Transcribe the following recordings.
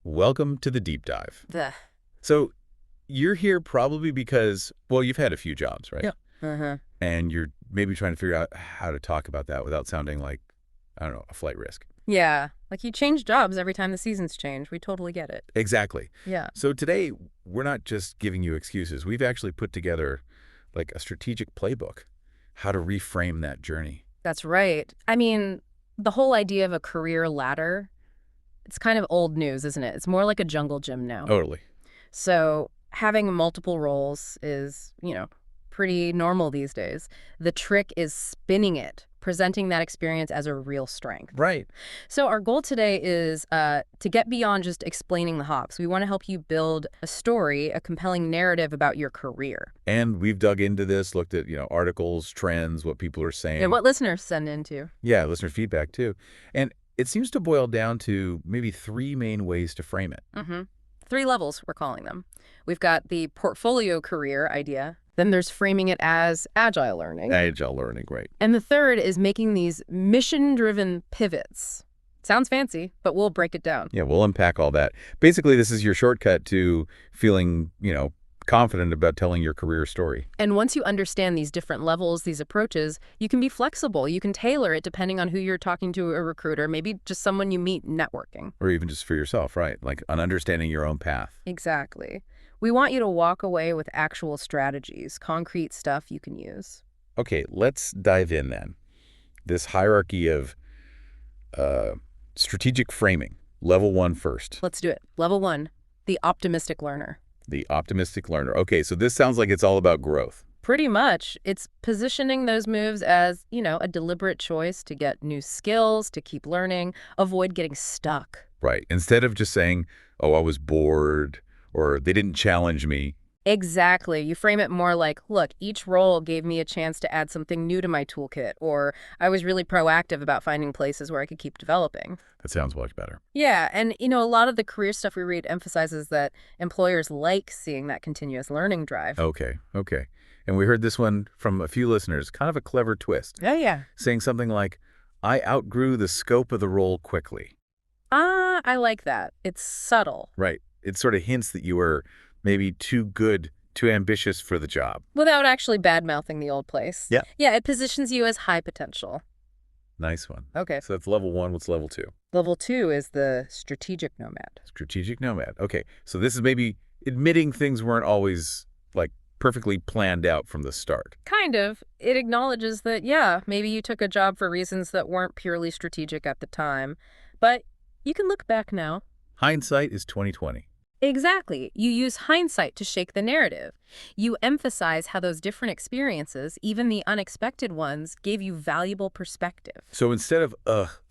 Welcome to the deep dive. The. So you're here probably because, well, you've had a few jobs, right? Yeah. Uh-huh. And you're maybe trying to figure out how to talk about that without sounding like, I don't know, a flight risk. Yeah. Like you change jobs every time the seasons change. We totally get it. Exactly. Yeah. So today, we're not just giving you excuses. We've actually put together like a strategic playbook, how to reframe that journey. That's right. I mean, the whole idea of a career ladder, it's kind of old news, isn't it? It's more like a jungle gym now. Totally. So having multiple roles is, pretty normal these days. The trick is spinning it, presenting that experience as a real strength. Right. So our goal today is to get beyond just explaining the hops. We want to help you build a story, a compelling narrative about your career. And we've dug into this, looked at, articles, trends, what people are saying. And what listeners send into. Yeah, listener feedback too. And it seems to boil down to maybe three main ways to frame it. Mm-hmm. 3 levels, we're calling them. We've got the portfolio career idea. Then there's framing it as agile learning. Agile learning, right. And the third is making these mission-driven pivots. Sounds fancy, but we'll break it down. Yeah, we'll unpack all that. Basically, this is your shortcut to feeling, confident about telling your career story. And once you understand these different levels, these approaches, you can be flexible. You can tailor it depending on who you're talking to, a recruiter, maybe just someone you meet networking. Or even just for yourself, right? Like on understanding your own path. Exactly. We want you to walk away with actual strategies, concrete stuff you can use. Okay, let's dive in then. This hierarchy of strategic framing. Level 1 first. Let's do it. Level 1, the optimistic learner. The optimistic learner. Okay, so this sounds like it's all about growth. Pretty much. It's positioning those moves as, a deliberate choice to get new skills, to keep learning, avoid getting stuck. Right. Instead of just saying, oh, I was bored, or they didn't challenge me. Exactly. You frame it more like, look, each role gave me a chance to add something new to my toolkit, or I was really proactive about finding places where I could keep developing. That sounds much better. Yeah, and a lot of the career stuff we read emphasizes that employers like seeing that continuous learning drive. Okay. And we heard this one from a few listeners, kind of a clever twist. Yeah. Saying something like, I outgrew the scope of the role quickly. I like that. It's subtle. Right. It sort of hints that you were maybe too good, too ambitious for the job. Without actually bad-mouthing the old place. Yeah. Yeah, it positions you as high potential. Nice one. Okay. So that's level 1. What's level 2? Level 2 is the strategic nomad. Strategic nomad. Okay. So this is maybe admitting things weren't always, perfectly planned out from the start. Kind of. It acknowledges that, yeah, maybe you took a job for reasons that weren't purely strategic at the time. But you can look back now. Hindsight is 20/20. Exactly. You use hindsight to shake the narrative. You emphasize how those different experiences, even the unexpected ones, gave you valuable perspective. So instead of,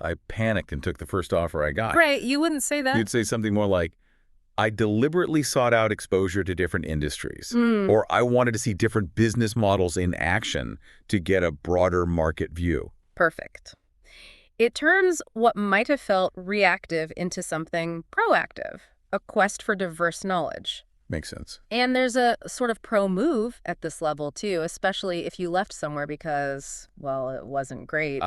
I panicked and took the first offer I got. Right, you wouldn't say that. You'd say something more like, I deliberately sought out exposure to different industries, or I wanted to see different business models in action to get a broader market view. Perfect. It turns what might have felt reactive into something proactive, a quest for diverse knowledge. Makes sense. And there's a sort of pro move at this level, too, especially if you left somewhere because, well, it wasn't great.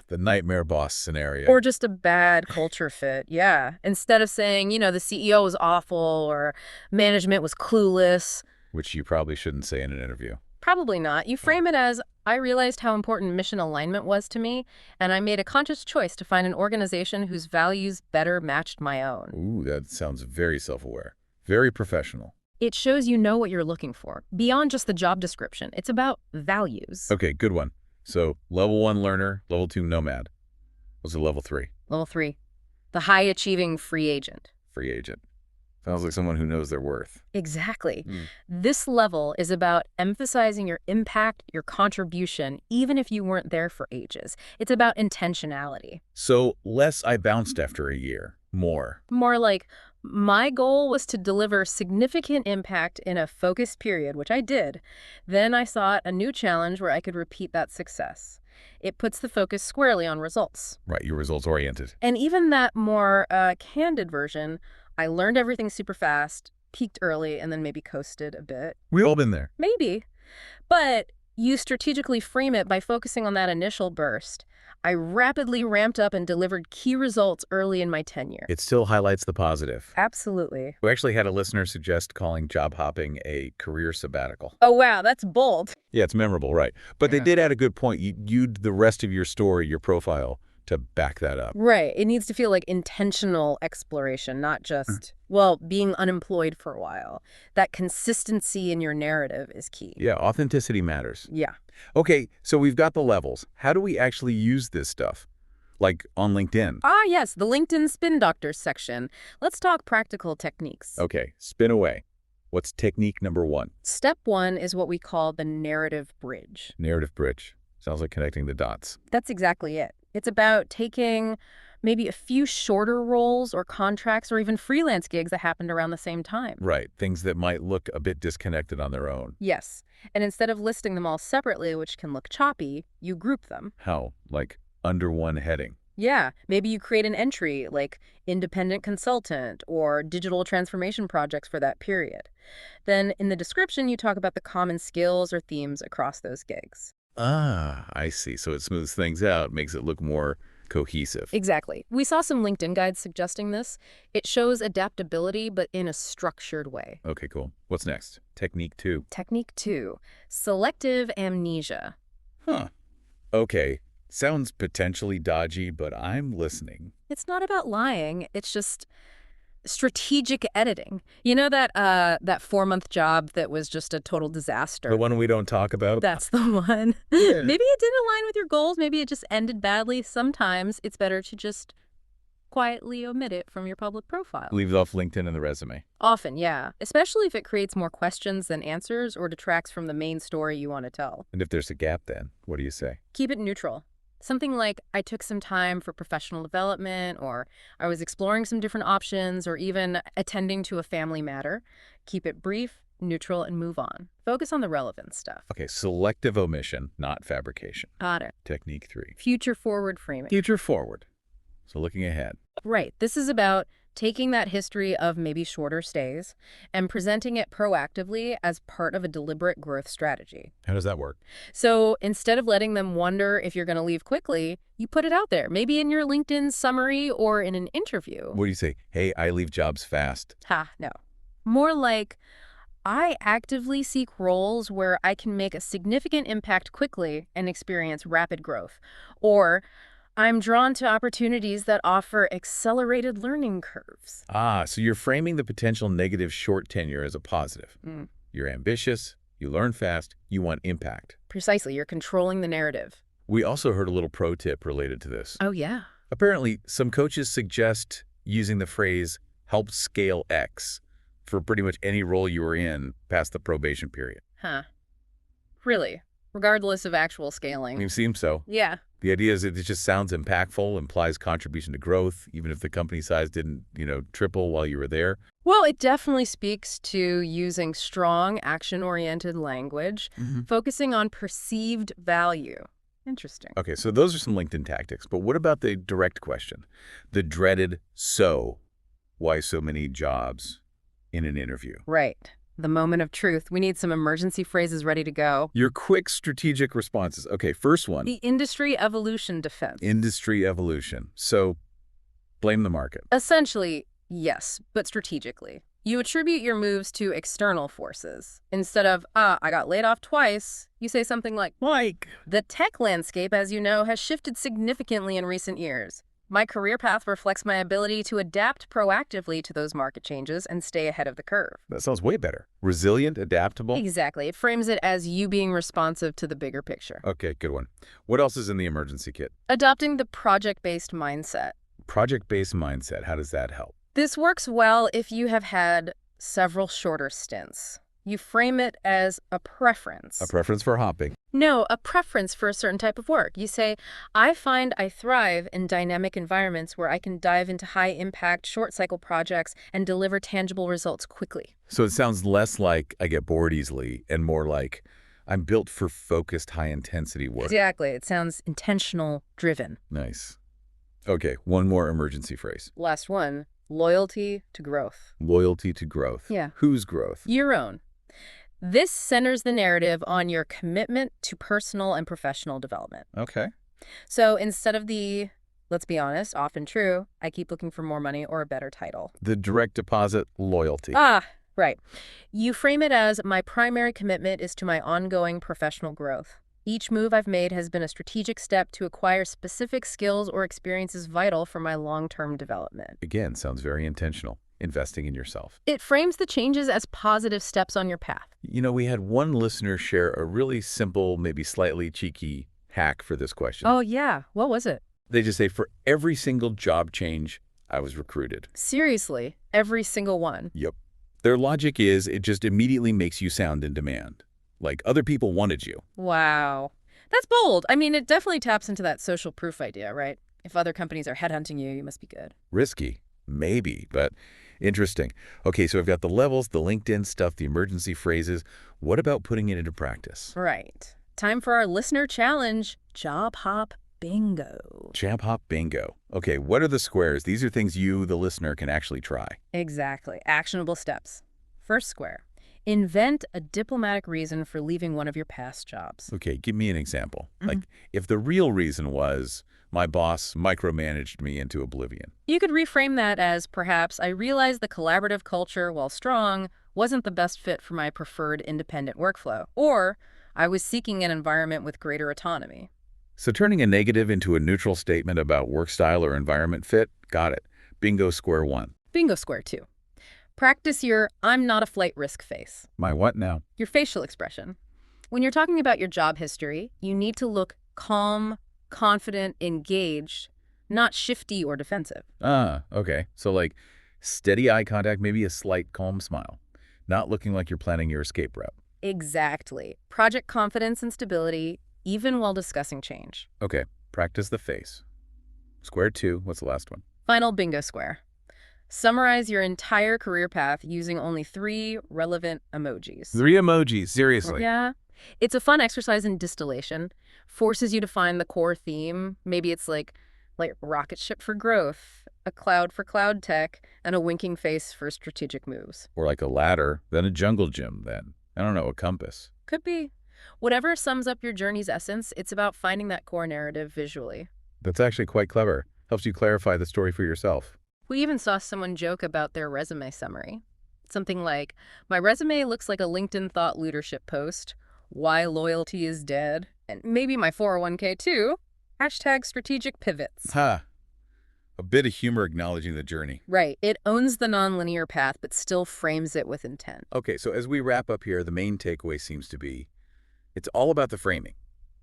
The nightmare boss scenario. Or just a bad culture fit, yeah. Instead of saying, the CEO was awful or management was clueless. Which you probably shouldn't say in an interview. Probably not. You frame it as, I realized how important mission alignment was to me, and I made a conscious choice to find an organization whose values better matched my own. Ooh, that sounds very self-aware. Very professional. It shows you know what you're looking for, beyond just the job description. It's about values. Okay, good one. So, level 1 learner, level 2 nomad. What's the level 3? Level 3, the high-achieving free agent. Free agent. Sounds like someone who knows their worth. Exactly. This level is about emphasizing your impact, your contribution, even if you weren't there for ages. It's about intentionality. So, less I bounced after a year. More. More like, my goal was to deliver significant impact in a focused period, which I did. Then I sought a new challenge where I could repeat that success. It puts the focus squarely on results. Right, you're results-oriented. And even that more candid version, I learned everything super fast, peaked early, and then maybe coasted a bit. We've all been there. Maybe. But You strategically frame it by focusing on that initial burst. I rapidly ramped up and delivered key results early in my tenure. It still highlights the positive. Absolutely. We actually had a listener suggest calling job hopping a career sabbatical. Oh, wow, that's bold. Yeah, it's memorable, right? But they did add a good point. You'd the rest of your story, your profile, to back that up. Right. It needs to feel like intentional exploration, not just, well, being unemployed for a while. That consistency in your narrative is key. Yeah, authenticity matters. Yeah. Okay, so we've got the levels. How do we actually use this stuff? Like on LinkedIn? Ah, yes, the LinkedIn Spin Doctors section. Let's talk practical techniques. Okay, spin away. What's technique number 1? Step 1 is what we call the narrative bridge. Narrative bridge. Sounds like connecting the dots. That's exactly it. It's about taking maybe a few shorter roles or contracts or even freelance gigs that happened around the same time. Right, things that might look a bit disconnected on their own. Yes. And instead of listing them all separately, which can look choppy, you group them. How? Like under one heading. Yeah, maybe you create an entry like independent consultant or digital transformation projects for that period. Then in the description, you talk about the common skills or themes across those gigs. Ah, I see. So it smooths things out, makes it look more cohesive. Exactly. We saw some LinkedIn guides suggesting this. It shows adaptability, but in a structured way. Okay, cool. What's next? Technique 2. Technique 2, selective amnesia. Huh. Okay. Sounds potentially dodgy, but I'm listening. It's not about lying. It's just strategic editing. You know that 4-month job that was just a total disaster? The one we don't talk about? That's the one. Yeah. Maybe it didn't align with your goals. Maybe it just ended badly. Sometimes it's better to just quietly omit it from your public profile. Leave it off LinkedIn and the resume. Often, yeah. Especially if it creates more questions than answers or detracts from the main story you want to tell. And if there's a gap then, what do you say? Keep it neutral. Something like, I took some time for professional development, or I was exploring some different options, or even attending to a family matter. Keep it brief, neutral, and move on. Focus on the relevant stuff. Okay, selective omission, not fabrication. Got it. Technique 3. Future forward framing. Future forward. So looking ahead. Right. This is about taking that history of maybe shorter stays and presenting it proactively as part of a deliberate growth strategy. How does that work? So instead of letting them wonder if you're going to leave quickly, you put it out there, maybe in your LinkedIn summary or in an interview. What do you say? Hey, I leave jobs fast. No. More like, I actively seek roles where I can make a significant impact quickly and experience rapid growth. Or, I'm drawn to opportunities that offer accelerated learning curves. Ah, so you're framing the potential negative short tenure as a positive. You're ambitious, you learn fast, you want impact. Precisely, you're controlling the narrative. We also heard a little pro tip related to this. Oh, yeah. Apparently, some coaches suggest using the phrase help scale X for pretty much any role you were in past the probation period. Huh. Really? Regardless of actual scaling. It seems so. Yeah. The idea is that it just sounds impactful, implies contribution to growth, even if the company size didn't, triple while you were there. Well, it definitely speaks to using strong, action-oriented language, focusing on perceived value. Interesting. Okay, so those are some LinkedIn tactics, but what about the direct question? The dreaded so, why so many jobs in an interview? Right. The moment of truth. We need some emergency phrases ready to go. Your quick strategic responses. Okay, first one. The industry evolution defense. Industry evolution. So, blame the market. Essentially, yes, but strategically. You attribute your moves to external forces. Instead of, I got laid off twice, you say something like, the tech landscape, as you know, has shifted significantly in recent years. My career path reflects my ability to adapt proactively to those market changes and stay ahead of the curve. That sounds way better. Resilient, adaptable. Exactly. It frames it as you being responsive to the bigger picture. Okay, good one. What else is in the emergency kit? Adopting the project-based mindset. Project-based mindset. How does that help? This works well if you have had several shorter stints. You frame it as a preference. A preference for hopping. No, a preference for a certain type of work. You say, I find I thrive in dynamic environments where I can dive into high-impact, short-cycle projects and deliver tangible results quickly. So it sounds less like I get bored easily and more like I'm built for focused, high-intensity work. Exactly. It sounds intentional, driven. Nice. Okay, one more emergency phrase. Last one, loyalty to growth. Loyalty to growth. Yeah. Whose growth? Your own. This centers the narrative on your commitment to personal and professional development. Okay. So instead of the, let's be honest, often true, I keep looking for more money or a better title. The direct deposit loyalty. Ah, right. You frame it as my primary commitment is to my ongoing professional growth. Each move I've made has been a strategic step to acquire specific skills or experiences vital for my long-term development. Again, sounds very intentional. Investing in yourself. It frames the changes as positive steps on your path. You know, we had one listener share a really simple, maybe slightly cheeky hack for this question. Oh, yeah. What was it? They just say, for every single job change, I was recruited. Seriously, every single one. Yep. Their logic is it just immediately makes you sound in demand. Like other people wanted you. Wow. That's bold. I mean, it definitely taps into that social proof idea, right? If other companies are headhunting you, you must be good. Risky. Maybe, but interesting. Okay, so I've got the levels, the LinkedIn stuff, the emergency phrases. What about putting it into practice? Right. Time for our listener challenge, Job Hop Bingo. Job Hop Bingo. Okay, what are the squares? These are things you, the listener, can actually try. Exactly. Actionable steps. First square. Invent a diplomatic reason for leaving one of your past jobs. Okay, give me an example. Like, if the real reason was my boss micromanaged me into oblivion. You could reframe that as perhaps I realized the collaborative culture, while strong, wasn't the best fit for my preferred independent workflow. Or I was seeking an environment with greater autonomy. So turning a negative into a neutral statement about work style or environment fit, got it. Bingo square one. Bingo square two. Practice your I'm not a flight risk face. My what now? Your facial expression. When you're talking about your job history, you need to look calm, confident, engaged, not shifty or defensive. Ah, okay. So like steady eye contact, maybe a slight calm smile. Not looking like you're planning your escape route. Exactly. Project confidence and stability, even while discussing change. Okay, practice the face. Square two, what's the last one? Final bingo square. Summarize your entire career path using only 3 relevant emojis. 3 emojis, seriously. Yeah. It's a fun exercise in distillation. Forces you to find the core theme. Maybe it's like rocket ship for growth, a cloud for cloud tech, and a winking face for strategic moves. Or like a ladder, then a jungle gym, then. I don't know, a compass. Could be. Whatever sums up your journey's essence, it's about finding that core narrative visually. That's actually quite clever. Helps you clarify the story for yourself. We even saw someone joke about their resume summary. Something like, my resume looks like a LinkedIn thought leadership post, why loyalty is dead, and maybe my 401k too, hashtag strategic pivots. Ha! A bit of humor acknowledging the journey. Right. It owns the nonlinear path, but still frames it with intent. Okay, so as we wrap up here, the main takeaway seems to be, it's all about the framing.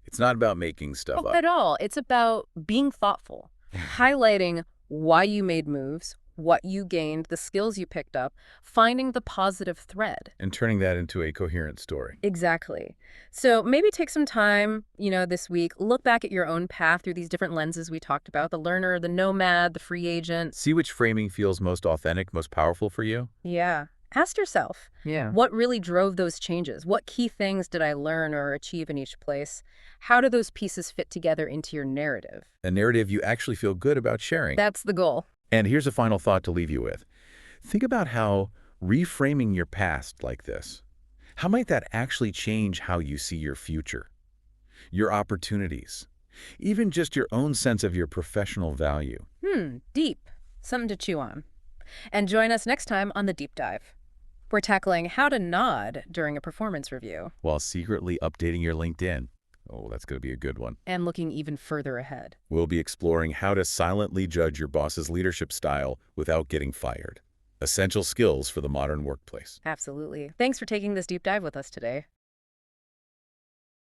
It's not about making stuff Not up. at all. It's about being thoughtful, highlighting why you made moves, what you gained, the skills you picked up, finding the positive thread. And turning that into a coherent story. Exactly. So maybe take some time, this week, look back at your own path through these different lenses we talked about, the learner, the nomad, the free agent. See which framing feels most authentic, most powerful for you. Yeah. Ask yourself, what really drove those changes? What key things did I learn or achieve in each place? How do those pieces fit together into your narrative? A narrative you actually feel good about sharing. That's the goal. And here's a final thought to leave you with. Think about how reframing your past like this, how might that actually change how you see your future, your opportunities, even just your own sense of your professional value? Deep. Something to chew on. And join us next time on The Deep Dive. We're tackling how to nod during a performance review. While secretly updating your LinkedIn. Oh, that's going to be a good one. And looking even further ahead. We'll be exploring how to silently judge your boss's leadership style without getting fired. Essential skills for the modern workplace. Absolutely. Thanks for taking this deep dive with us today.